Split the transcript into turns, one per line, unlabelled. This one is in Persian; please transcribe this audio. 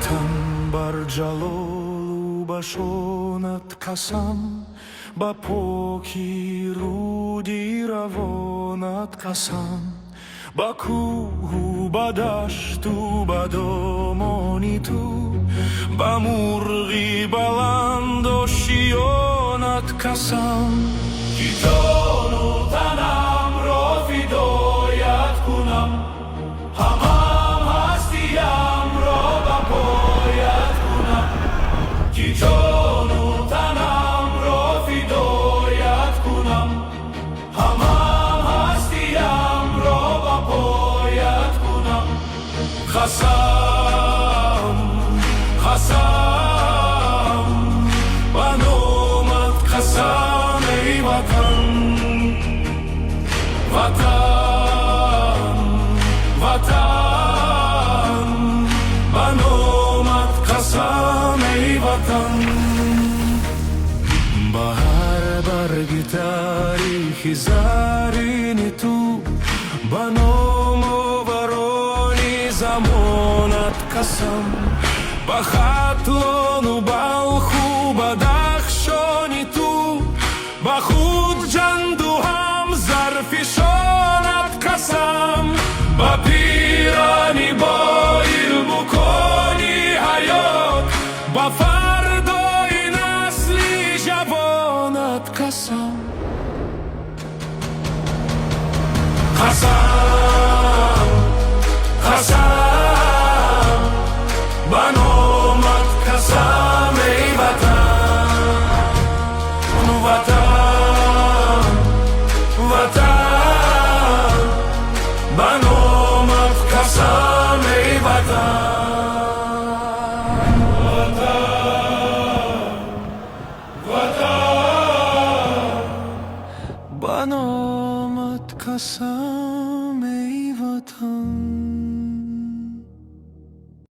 وطن بر جلال و بشانت قسم، با پاکی رودی روانت قسم، با کوه و با دشت و با دامانی تو، با مرغی بلند و شیانت قسم. که جان و تنم را فدایت کنم، همم هستیم را به پایت کنم. که جان و تنم را فدایت کنم، همم هستیم را به پایت کنم. قسم قسم به نامت قسم ای وطن، وطن وطن به نامت قسم ای وطن. با هر برگ تاریخ زرین تو، با نام و برانی زمانت قسم، با خطلان و بلخ و بدخشانی تو، با خود جند و هم زرفشانت قسم. با پیرانی با علم و کانی حیات، با فردای نسلی جوانت قسم. قسم قسم به نامت قسم ای وطن، وطن وطن به نامت قسم ای وطن، وطن وطن به نامت قسم.